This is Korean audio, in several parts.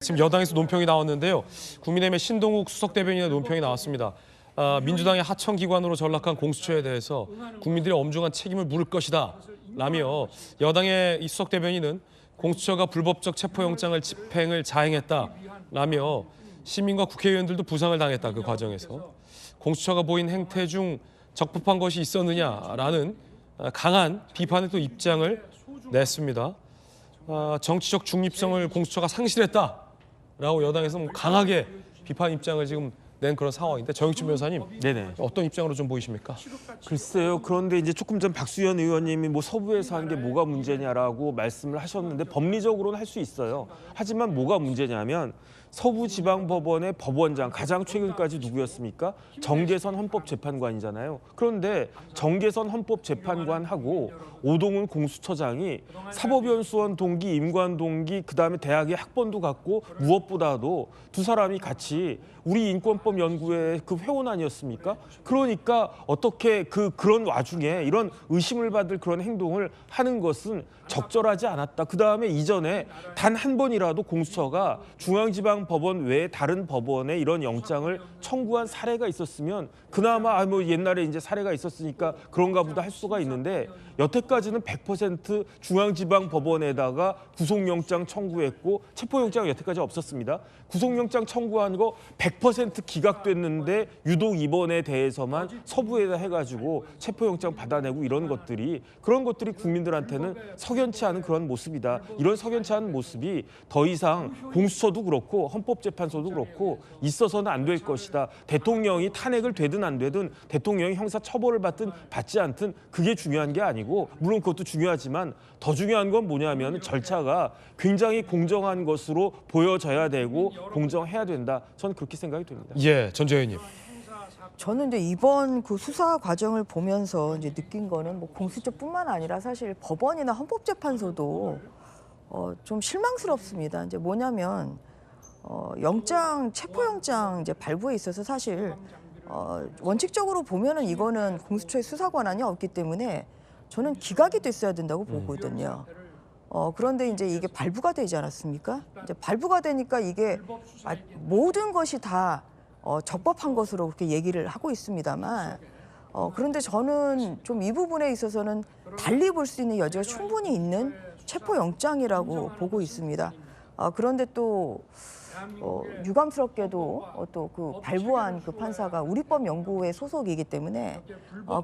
지금 여당에서 논평이 나왔는데요. 국민의힘의 신동욱 수석 대변인의 논평이 나왔습니다. 민주당의 하청기관으로 전락한 공수처에 대해서 국민들이 엄중한 책임을 물을 것이다 라며 여당의 이 수석 대변인은 공수처가 불법적 체포영장을 집행을 자행했다 라며 시민과 국회의원들도 부상을 당했다. 그 과정에서 공수처가 보인 행태 중 적법한 것이 있었느냐라는 강한 비판의 또 입장을 냈습니다. 정치적 중립성을 공수처가 상실했다라고 여당에서 강하게 비판 입장을 지금 낸 그런 상황인데 정익준 변호사님, 네네. 어떤 입장으로 좀 보이십니까? 글쎄요. 그런데 이제 조금 전 박수현 의원님이 뭐 서부에서 한 게 뭐가 문제냐라고 말씀을 하셨는데 법리적으로는 할 수 있어요. 하지만 뭐가 문제냐면 서부지방법원의 법원장 가장 최근까지 누구였습니까? 정계선 헌법재판관이잖아요. 그런데 정계선 헌법재판관하고 오동훈 공수처장이 사법연수원 동기, 임관 동기, 그다음에 대학의 학번도 같고 무엇보다도 두 사람이 같이 우리 인권법 연구회 그 회원 아니었습니까? 그러니까 어떻게 그런 와중에 이런 의심을 받을 그런 행동을 하는 것은 적절하지 않았다. 그다음에 이전에 단 한 번이라도 공수처가 중앙지방법원 외에 다른 법원에 이런 영장을 청구한 사례가 있었으면 그나마 뭐 옛날에 이제 사례가 있었으니까 그런가 보다 할 수가 있는데 여태까지는 100% 중앙지방법원에다가 구속영장 청구했고 체포영장 여태까지 없었습니다. 구속영장 청구한 거 100% 기각됐는데 유독 이번에 대해서만 서부에다 해가지고 체포영장 받아내고 그런 것들이 국민들한테는 석연치 않은 그런 모습이다. 이런 석연치 않은 모습이 더 이상 공수처도 그렇고 헌법재판소도 그렇고 있어서는 안 될 것이다. 대통령이 탄핵을 되든 안 되든 대통령이 형사 처벌을 받든 받지 않든 그게 중요한 게 아니고 물론 그것도 중요하지만 더 중요한 건 뭐냐면 절차가 굉장히 공정한 것으로 보여져야 되고 공정해야 된다. 저는 그렇게 생각이 됩니다. 예, 전재현님. 저는 이제 이번 그 수사 과정을 보면서 이제 느낀 거는 뭐 공수처뿐만 아니라 사실 법원이나 헌법재판소도 좀 실망스럽습니다. 이제 뭐냐면 체포영장 이제 발부에 있어서 사실 원칙적으로 보면은 이거는 공수처의 수사 권한이 없기 때문에 저는 기각이 됐어야 된다고 보거든요. 그런데 이제 이게 발부가 되지 않았습니까? 이제 발부가 되니까 이게 모든 것이 다 적법한 것으로 그렇게 얘기를 하고 있습니다만 그런데 저는 좀 이 부분에 있어서는 달리 볼 수 있는 여지가 충분히 있는 체포영장이라고 보고 있습니다. 그런데 또 유감스럽게도 또 그 발부한 그 판사가 우리법연구회 소속이기 때문에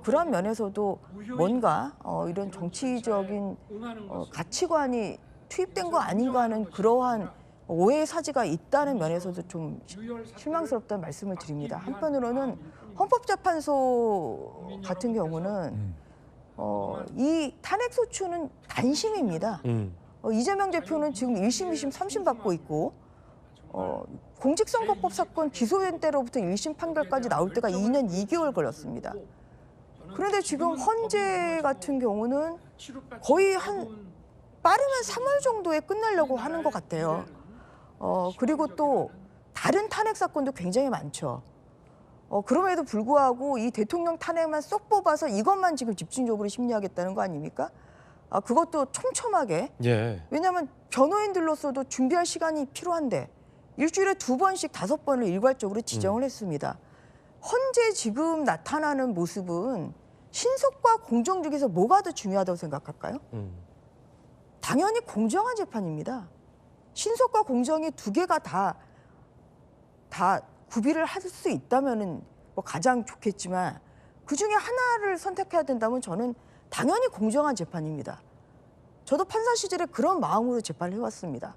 그런 면에서도 뭔가 이런 정치적인 가치관이 투입된 거 아닌가 하는 그러한 오해의 사지가 있다는 면에서도 좀 실망스럽다는 말씀을 드립니다. 한편으로는 헌법재판소 같은 경우는 이 탄핵소추는 단심입니다. 이재명 대표는 지금 1심, 2심, 3심 받고 있고 공직선거법 사건 기소된 때로부터 1심 판결까지 나올 때가 2년 2개월 걸렸습니다. 그런데 지금 헌재 같은 경우는 거의 빠르면 3월 정도에 끝내려고 하는 것 같아요. 그리고 또 다른 탄핵 사건도 굉장히 많죠. 그럼에도 불구하고 이 대통령 탄핵만 쏙 뽑아서 이것만 지금 집중적으로 심리하겠다는 거 아닙니까? 그것도 촘촘하게. 예. 왜냐하면 변호인들로서도 준비할 시간이 필요한데 일주일에 2번씩 5번을 일괄적으로 지정을 했습니다. 헌재 지금 나타나는 모습은 신속과 공정 중에서 뭐가 더 중요하다고 생각할까요? 당연히 공정한 재판입니다. 신속과 공정이 두 개가 다 구비를 할 수 있다면은 뭐 가장 좋겠지만 그 중에 하나를 선택해야 된다면 저는 당연히 공정한 재판입니다. 저도 판사 시절에 그런 마음으로 재판을 해왔습니다.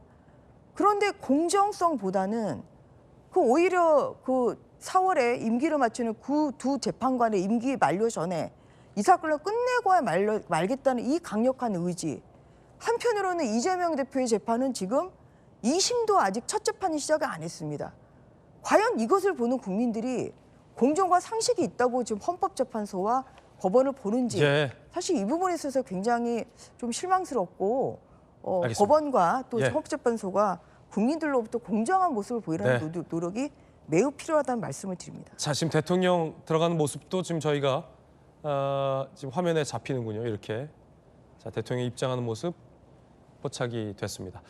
그런데 공정성보다는 오히려 4월에 임기를 마치는 그 두 재판관의 임기 만료 전에 이 사건을 끝내고야 말겠다는 이 강력한 의지. 한편으로는 이재명 대표의 재판은 지금 2심도 아직 첫 재판이 시작을 안 했습니다. 과연 이것을 보는 국민들이 공정과 상식이 있다고 지금 헌법재판소와 법원을 보는지 예. 사실 이 부분에 있어서 굉장히 좀 실망스럽고 알겠습니다. 법원과 또 예. 헌법재판소가 국민들로부터 공정한 모습을 보이려는 네. 노력이 매우 필요하다는 말씀을 드립니다. 자, 지금 대통령 들어가는 모습도 지금 저희가 지금 화면에 잡히는군요. 이렇게. 자, 대통령이 입장하는 모습 포착이 됐습니다.